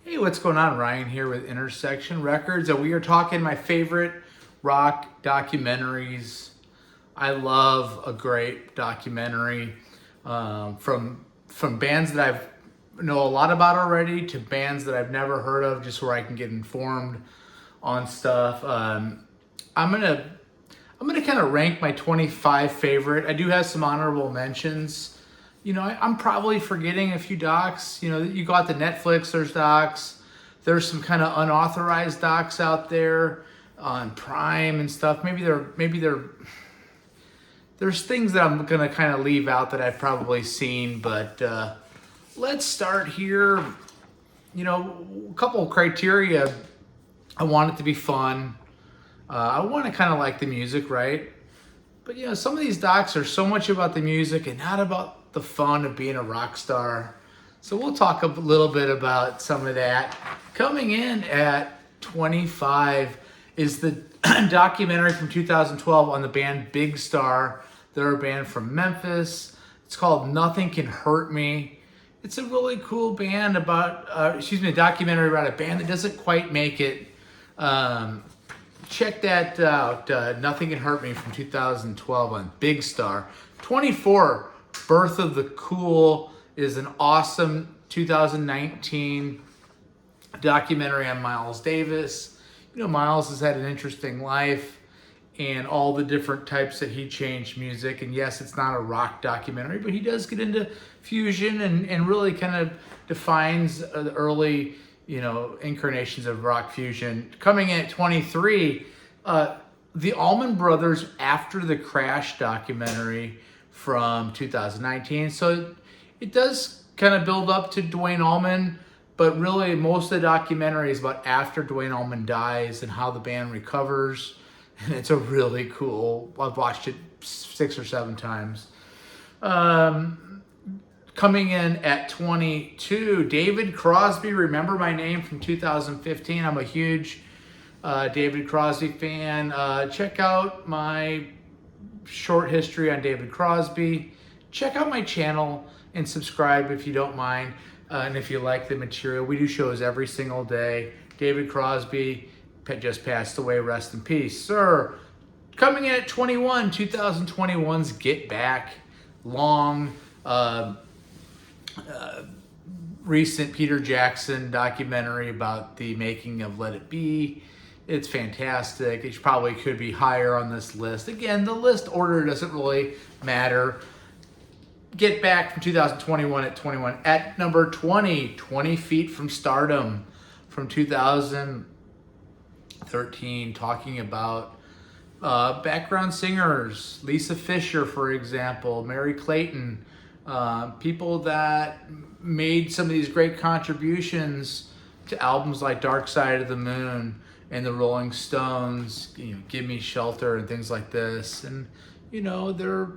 Hey, what's going on? Ryan here with Intersection Records, and we are talking my favorite rock documentaries. I love a great documentary from bands that I've know a lot about already to bands that I've never heard of, just where I can get informed on stuff. I'm gonna kind of rank my 25 favorite. I do have some honorable mentions. I'm probably forgetting a few docs. You got the Netflix, there's docs. There's some kind of unauthorized docs out there on Prime and stuff. There's things that I'm gonna kind of leave out that I've probably seen, but let's start here. A couple of criteria. I want it to be fun. I want to kind of like the music, right? But some of these docs are so much about the music and not about the fun of being a rock star. So we'll talk a little bit about some of that. Coming in at 25 is the documentary from 2012 on the band Big Star. They're a band from Memphis. It's called Nothing Can Hurt Me. It's a really cool band about, a documentary about a band that doesn't quite make it. Check that out. Nothing Can Hurt Me from 2012 on Big Star. 24, Birth of the Cool is an awesome 2019 documentary on Miles Davis. Miles has had an interesting life and all the different types that he changed music. And yes, it's not a rock documentary, but he does get into fusion and really kind of defines the early incarnations of rock fusion. Coming in at 23, the Allman Brothers After the Crash documentary from 2019. So it does kind of build up to Duane Allman, but really most of the documentary is about after Duane Allman dies and how the band recovers. And it's a really cool, I've watched it 6 or 7 times. Coming in at 22, David Crosby, Remember My Name from 2015. I'm a huge David Crosby fan. Check out my short history on David Crosby. Check out my channel and subscribe if you don't mind. And if you like the material, we do shows every single day. David Crosby just passed away. Rest in peace, sir. Coming in at 21, 2021's Get Back. Long, recent Peter Jackson documentary about the making of Let It Be. It's fantastic. It probably could be higher on this list. Again, the list order doesn't really matter. Get Back from 2021 at 21. At number 20, 20 Feet from Stardom from 2013, talking about background singers, Lisa Fisher, for example, Mary Clayton, people that made some of these great contributions to albums like Dark Side of the Moon and the Rolling Stones, Give Me Shelter and things like this. And, they're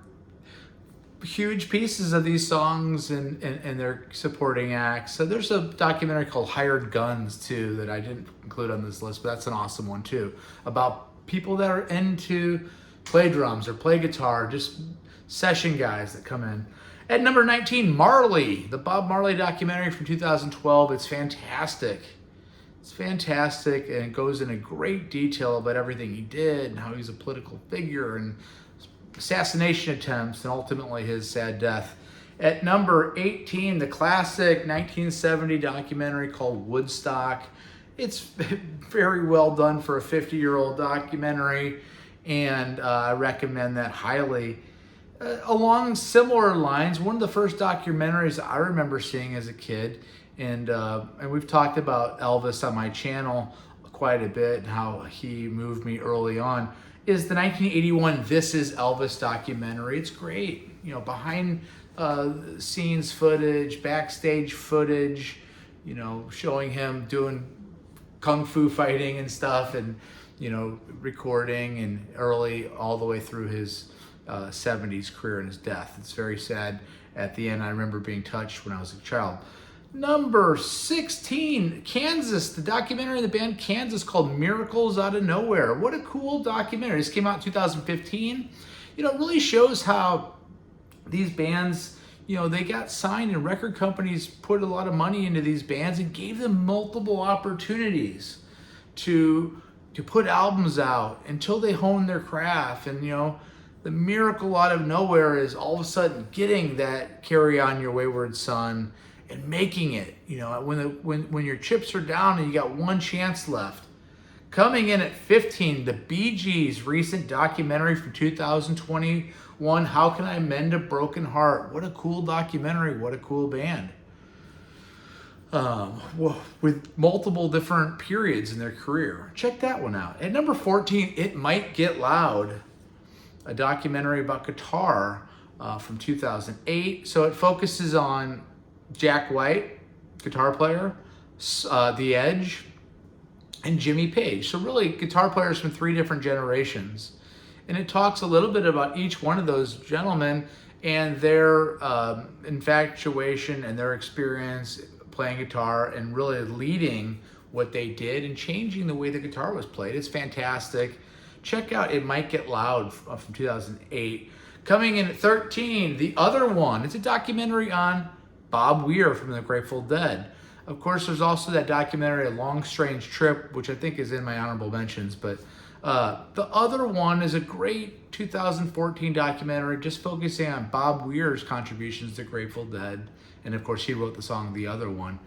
huge pieces of these songs and their supporting acts. So there's a documentary called Hired Guns too that I didn't include on this list, but that's an awesome one too, about people that are into play drums or play guitar, just session guys that come in. At number 19, Marley, the Bob Marley documentary from 2012. It's fantastic. It's fantastic, and it goes into great detail about everything he did and how he's a political figure and assassination attempts and ultimately his sad death. At number 18, the classic 1970 documentary called Woodstock. It's very well done for a 50-year-old documentary, and I recommend that highly. Along similar lines, one of the first documentaries I remember seeing as a kid, and we've talked about Elvis on my channel quite a bit and how he moved me early on, is the 1981 This Is Elvis documentary. It's great, behind scenes footage, backstage footage, showing him doing kung fu fighting and stuff, and recording and early all the way through his 70s career and his death. It's very sad at the end. I remember being touched when I was a child. Number 16, Kansas, the documentary of the band Kansas called Miracles Out of Nowhere. What a cool documentary. This came out in 2015. It really shows how these bands, they got signed, and record companies put a lot of money into these bands and gave them multiple opportunities to put albums out until they honed their craft. And the miracle out of nowhere is all of a sudden getting that Carry On Your Wayward Son and making it. When your chips are down and you got one chance left. Coming in at 15, the Bee Gees' recent documentary from 2021, How Can I Mend a Broken Heart? What a cool documentary. What a cool band. With multiple different periods in their career. Check that one out. At number 14, It Might Get Loud, a documentary about guitar from 2008. So it focuses on Jack White, guitar player, The Edge, and Jimmy Page. So really guitar players from 3 different generations. And it talks a little bit about each one of those gentlemen and their infatuation and their experience playing guitar and really leading what they did and changing the way the guitar was played. It's fantastic. Check out It Might Get Loud from 2008. Coming in at 13, The Other One. It's a documentary on Bob Weir from the Grateful Dead. Of course, there's also that documentary, A Long Strange Trip, which I think is in my honorable mentions. But The Other One is a great 2014 documentary just focusing on Bob Weir's contributions to Grateful Dead. And of course, he wrote the song The Other One.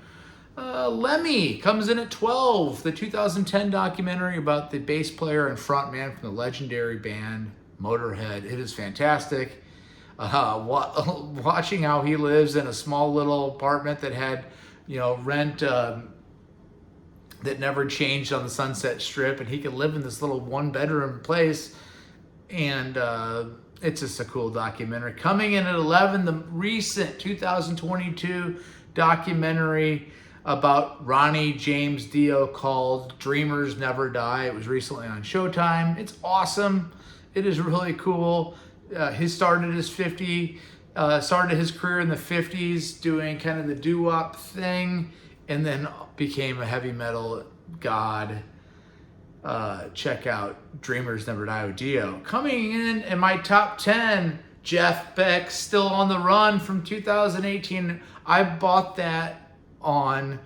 Lemmy comes in at 12, the 2010 documentary about the bass player and frontman from the legendary band Motorhead. It is fantastic. Watching how he lives in a small little apartment that had rent that never changed on the Sunset Strip, and he could live in this little 1-bedroom place, and it's just a cool documentary. Coming in at 11, the recent 2022 documentary about Ronnie James Dio called Dreamers Never Die. It was recently on Showtime. It's awesome. It is really cool. He started his career in the 50s doing kind of the doo-wop thing, and then became a heavy metal god. Check out Dreamers Never Die with Dio. Coming in my top 10, Jeff Beck, Still on the Run from 2018. I bought that on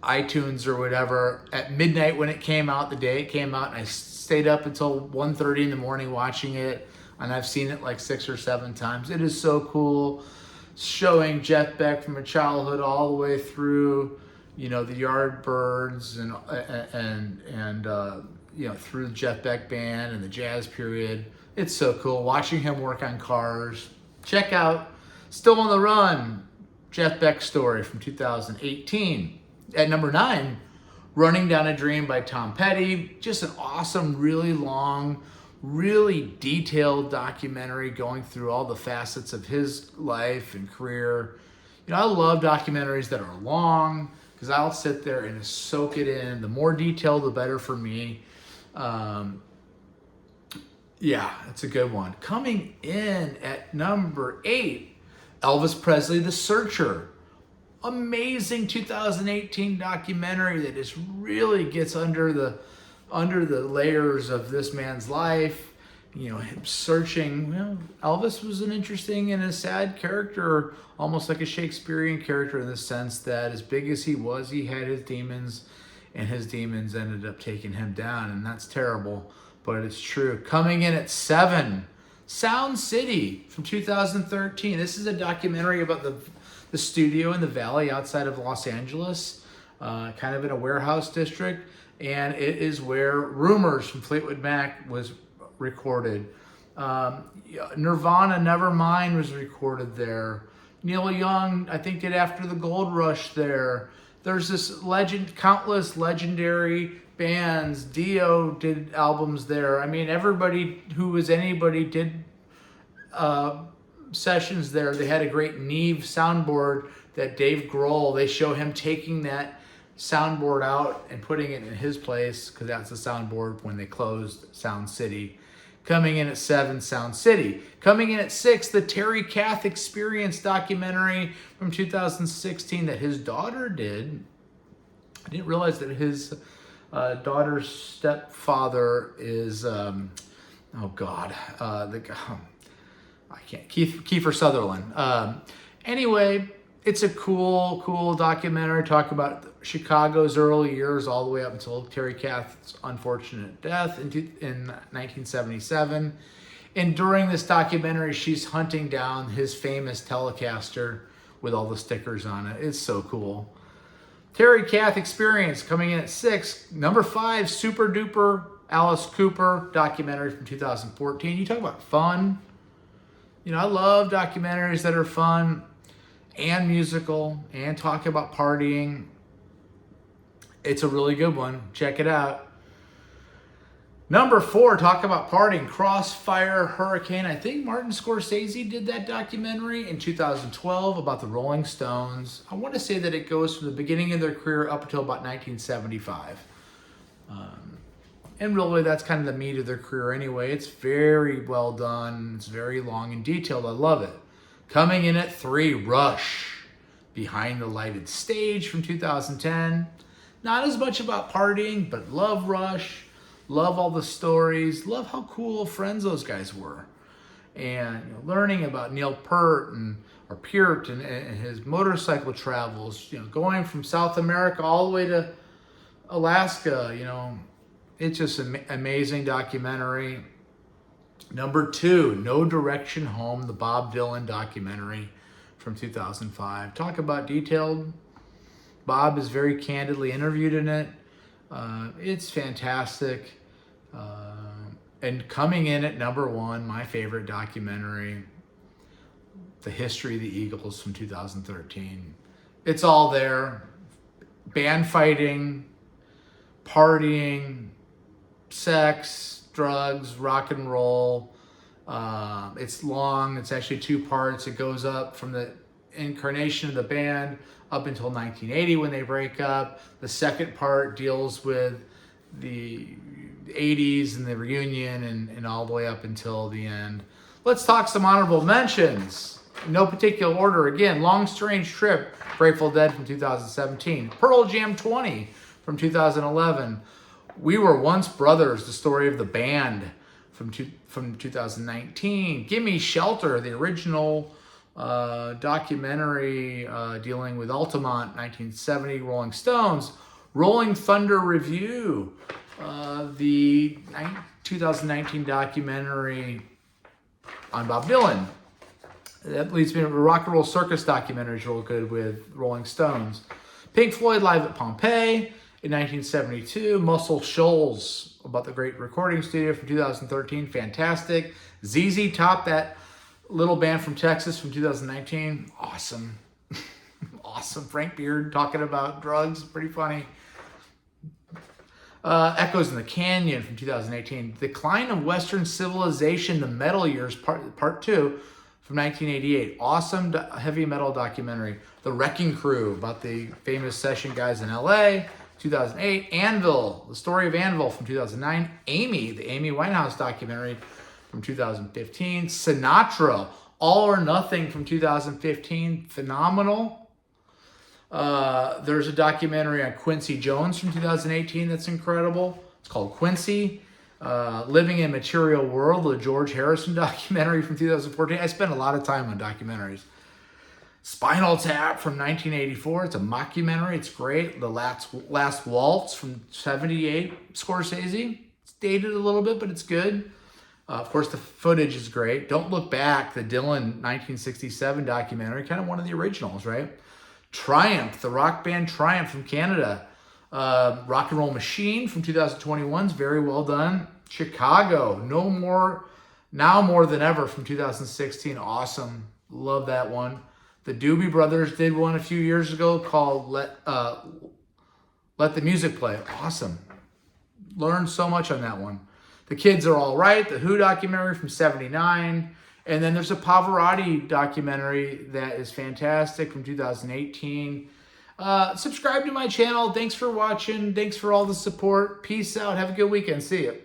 iTunes or whatever at midnight when it came out, the day it came out, and I stayed up until 1:30 in the morning watching it, and I've seen it like 6 or 7 times. It is so cool, showing Jeff Beck from a childhood all the way through, the Yardbirds and through the Jeff Beck band and the jazz period. It's so cool watching him work on cars. Check out Still on the Run, Jeff Beck story from 2018. At number 9, Running Down a Dream by Tom Petty. Just an awesome, really long, really detailed documentary going through all the facets of his life and career. I love documentaries that are long because I'll sit there and soak it in. The more detailed, the better for me. It's a good one. Coming in at number 8, Elvis Presley, The Searcher. Amazing 2018 documentary that just really gets under the layers of this man's life. Him searching. Elvis was an interesting and a sad character, almost like a Shakespearean character in the sense that as big as he was, he had his demons, and his demons ended up taking him down, and that's terrible, but it's true. Coming in at 7, Sound City from 2013. This is a documentary about the studio in the valley outside of Los Angeles, kind of in a warehouse district, and it is where Rumors from Fleetwood Mac was recorded. Nirvana Nevermind was recorded there. Neil Young, I think, did After the Gold Rush there. There's this countless legendary bands. Dio did albums there. I mean, everybody who was anybody did sessions there. They had a great Neve soundboard that Dave Grohl, they show him taking that soundboard out and putting it in his place, because that's the soundboard when they closed Sound City. Coming in at 7, Sound City. Coming in at 6, the Terry Kath Experience documentary from 2016 that his daughter did. I didn't realize that his daughter's stepfather is, Kiefer Sutherland. Anyway, it's a cool documentary. Talk about Chicago's early years all the way up until Terry Kath's unfortunate death in 1977. And during this documentary, she's hunting down his famous Telecaster with all the stickers on it. It's so cool. Terry Kath Experience coming in at 6. Number 5, Super Duper Alice Cooper documentary from 2014. You talk about fun. You know, I love documentaries that are fun and musical and talk about partying. It's a really good one. Check it out. Number 4, talk about partying, Crossfire Hurricane. I think Martin Scorsese did that documentary in 2012 about the Rolling Stones. I want to say that it goes from the beginning of their career up until about 1975. And really, that's kind of the meat of their career anyway. It's very well done. It's very long and detailed. I love it. Coming in at 3, Rush, Behind the Lighted Stage from 2010. Not as much about partying, but love Rush. Love all the stories. Love how cool of friends those guys were. And learning about Neil Peart and his motorcycle travels. Going from South America all the way to Alaska. It's just an amazing documentary. Number 2, No Direction Home, the Bob Dylan documentary from 2005. Talk about detailed. Bob is very candidly interviewed in it. It's fantastic. And coming in at number 1, my favorite documentary, The History of the Eagles from 2013. It's all there. Band fighting, partying, sex, drugs, rock and roll. It's long. It's actually 2 parts. It goes up from the incarnation of the band up until 1980 when they break up. The second part deals with the 80s and the reunion and all the way up until the end. Let's talk some honorable mentions. In no particular order. Again, Long Strange Trip, Grateful Dead from 2017. Pearl Jam 20 from 2011. We Were Once Brothers, the story of the band from 2019. Gimme Shelter, the original documentary dealing with Altamont, 1970, Rolling Stones. Rolling Thunder Review, the 2019 documentary on Bob Dylan. That leads me to the Rock and Roll Circus documentary, real good with Rolling Stones. Pink Floyd Live at Pompeii in 1972. Muscle Shoals, about the great recording studio from 2013. Fantastic. ZZ Top, that little band from Texas from 2019. Awesome. Awesome. Frank Beard talking about drugs. Pretty funny. Echoes in the Canyon from 2018. Decline of Western Civilization, The Metal Years, Part 2 from 1988. Awesome heavy metal documentary. The Wrecking Crew, about the famous session guys in LA, 2008. Anvil, the story of Anvil from 2009. Amy, the Amy Winehouse documentary from 2015. Sinatra, All or Nothing from 2015. Phenomenal. There's a documentary on Quincy Jones from 2018 that's incredible. It's called Quincy. Living in Material World, the George Harrison documentary from 2014. I spent a lot of time on documentaries. Spinal Tap from 1984. It's a mockumentary. It's great. The Last Waltz from 78. Scorsese. It's dated a little bit, but it's good. Of course, the footage is great. Don't Look Back, the Dylan 1967 documentary. Kind of one of the originals, right? Triumph, the rock band Triumph from Canada. Rock and Roll Machine from 2021 is very well done. Chicago, Now More Than Ever from 2016. Awesome. Love that one. The Doobie Brothers did one a few years ago called Let the Music Play. Awesome. Learned so much on that one. The Kids Are All Right, the Who documentary from 79. And then there's a Pavarotti documentary that is fantastic from 2018. Subscribe to my channel. Thanks for watching. Thanks for all the support. Peace out. Have a good weekend. See you.